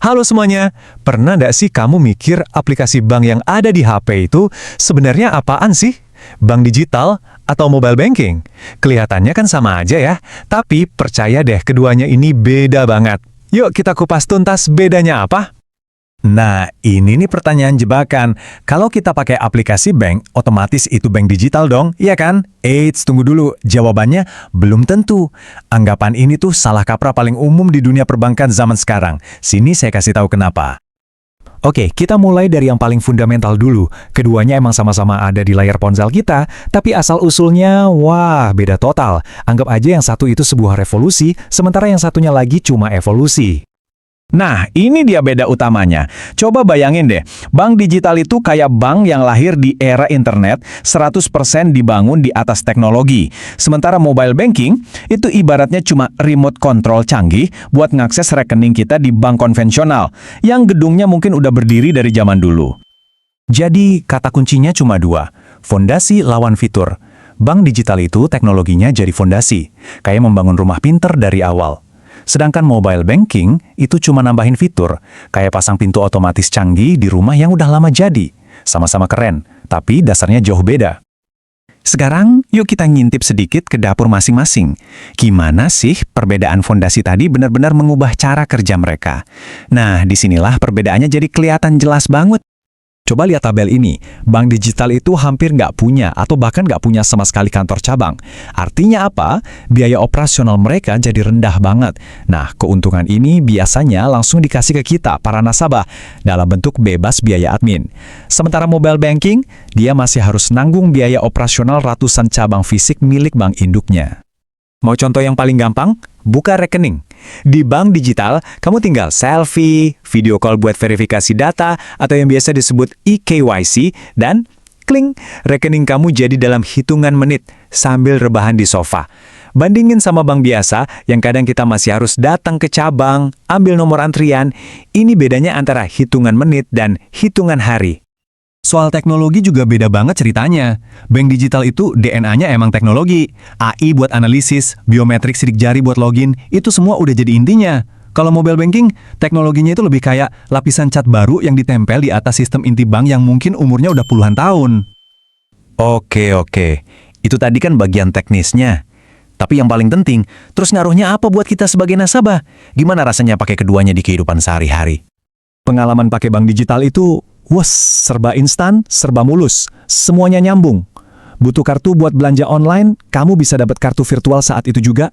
Halo semuanya, pernah nggak sih kamu mikir aplikasi bank yang ada di HP itu sebenarnya apaan sih? Bank digital atau mobile banking? Kelihatannya kan sama aja ya, tapi percaya deh keduanya ini beda banget. Yuk kita kupas tuntas bedanya apa? Nah, ini nih pertanyaan jebakan. Kalau kita pakai aplikasi bank, otomatis itu bank digital dong, iya kan? Eits, tunggu dulu. Jawabannya belum tentu. Anggapan ini tuh salah kaprah paling umum di dunia perbankan zaman sekarang. Sini saya kasih tahu kenapa. Oke, kita mulai dari yang paling fundamental dulu. Keduanya emang sama-sama ada di layar ponsel kita, tapi asal-usulnya, wah, beda total. Anggap aja yang satu itu sebuah revolusi, sementara yang satunya lagi cuma evolusi. Nah, ini dia beda utamanya. Coba bayangin deh, bank digital itu kayak bank yang lahir di era internet, 100% dibangun di atas teknologi. Sementara mobile banking, itu ibaratnya cuma remote control canggih buat ngakses rekening kita di bank konvensional, yang gedungnya mungkin udah berdiri dari zaman dulu. Jadi, kata kuncinya cuma dua, fondasi lawan fitur. Bank digital itu teknologinya jadi fondasi, kayak membangun rumah pinter dari awal. Sedangkan mobile banking itu cuma nambahin fitur, kayak pasang pintu otomatis canggih di rumah yang udah lama jadi. Sama-sama keren, tapi dasarnya jauh beda. Sekarang, yuk kita ngintip sedikit ke dapur masing-masing. Gimana sih perbedaan fondasi tadi benar-benar mengubah cara kerja mereka? Nah, disinilah perbedaannya jadi kelihatan jelas banget. Coba lihat tabel ini, bank digital itu hampir nggak punya atau bahkan nggak punya sama sekali kantor cabang. Artinya apa? Biaya operasional mereka jadi rendah banget. Nah, keuntungan ini biasanya langsung dikasih ke kita, para nasabah, dalam bentuk bebas biaya admin. Sementara mobile banking, dia masih harus nanggung biaya operasional ratusan cabang fisik milik bank induknya. Mau contoh yang paling gampang? Buka rekening. Di bank digital, kamu tinggal selfie, video call buat verifikasi data, atau yang biasa disebut eKYC, dan kling, rekening kamu jadi dalam hitungan menit sambil rebahan di sofa. Bandingin sama bank biasa, yang kadang kita masih harus datang ke cabang, ambil nomor antrian, ini bedanya antara hitungan menit dan hitungan hari. Soal teknologi juga beda banget ceritanya. Bank digital itu DNA-nya emang teknologi. AI buat analisis, biometrik sidik jari buat login, itu semua udah jadi intinya. Kalau mobile banking, teknologinya itu lebih kayak lapisan cat baru yang ditempel di atas sistem inti bank yang mungkin umurnya udah puluhan tahun. Oke. Itu tadi kan bagian teknisnya. Tapi yang paling penting, terus ngaruhnya apa buat kita sebagai nasabah? Gimana rasanya pakai keduanya di kehidupan sehari-hari? Pengalaman pakai bank digital itu serba instan, serba mulus, semuanya nyambung. Butuh kartu buat belanja online, kamu bisa dapat kartu virtual saat itu juga.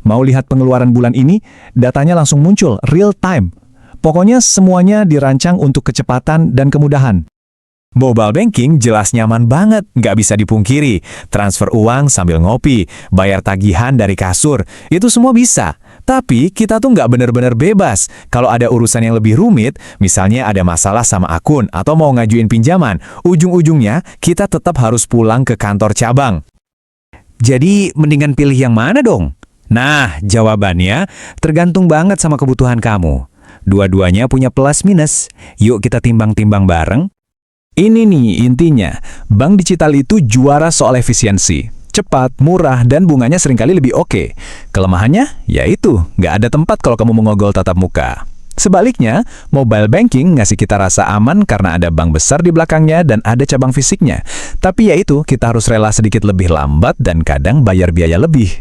Mau lihat pengeluaran bulan ini, datanya langsung muncul, real time. Pokoknya semuanya dirancang untuk kecepatan dan kemudahan. Mobile banking jelas nyaman banget, nggak bisa dipungkiri. Transfer uang sambil ngopi, bayar tagihan dari kasur, itu semua bisa. Tapi kita tuh nggak benar-benar bebas. Kalau ada urusan yang lebih rumit, misalnya ada masalah sama akun atau mau ngajuin pinjaman, ujung-ujungnya kita tetap harus pulang ke kantor cabang. Jadi mendingan pilih yang mana dong? Nah, jawabannya tergantung banget sama kebutuhan kamu. Dua-duanya punya plus minus. Yuk kita timbang-timbang bareng. Ini nih intinya, bank digital itu juara soal efisiensi. Cepat, murah, dan bunganya seringkali lebih oke. Kelemahannya, yaitu nggak ada tempat kalau kamu mengogol tatap muka. Sebaliknya, mobile banking ngasih kita rasa aman karena ada bank besar di belakangnya dan ada cabang fisiknya. Tapi yaitu, kita harus rela sedikit lebih lambat dan kadang bayar biaya lebih.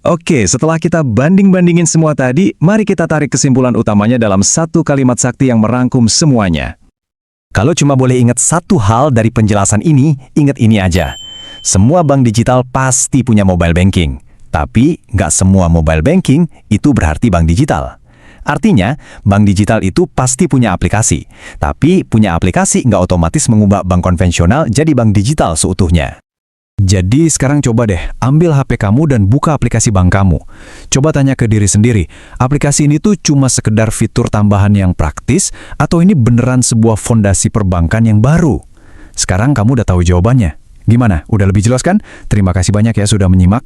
Oke, setelah kita banding-bandingin semua tadi, mari kita tarik kesimpulan utamanya dalam satu kalimat sakti yang merangkum semuanya. Kalau cuma boleh ingat satu hal dari penjelasan ini, ingat ini aja. Semua bank digital pasti punya mobile banking. Tapi, nggak semua mobile banking itu berarti bank digital. Artinya, bank digital itu pasti punya aplikasi. Tapi, punya aplikasi nggak otomatis mengubah bank konvensional jadi bank digital seutuhnya. Jadi, sekarang coba deh, ambil HP kamu dan buka aplikasi bank kamu. Coba tanya ke diri sendiri, aplikasi ini tuh cuma sekedar fitur tambahan yang praktis, atau ini beneran sebuah fondasi perbankan yang baru? Sekarang kamu udah tahu jawabannya. Gimana? Udah lebih jelas kan? Terima kasih banyak ya sudah menyimak.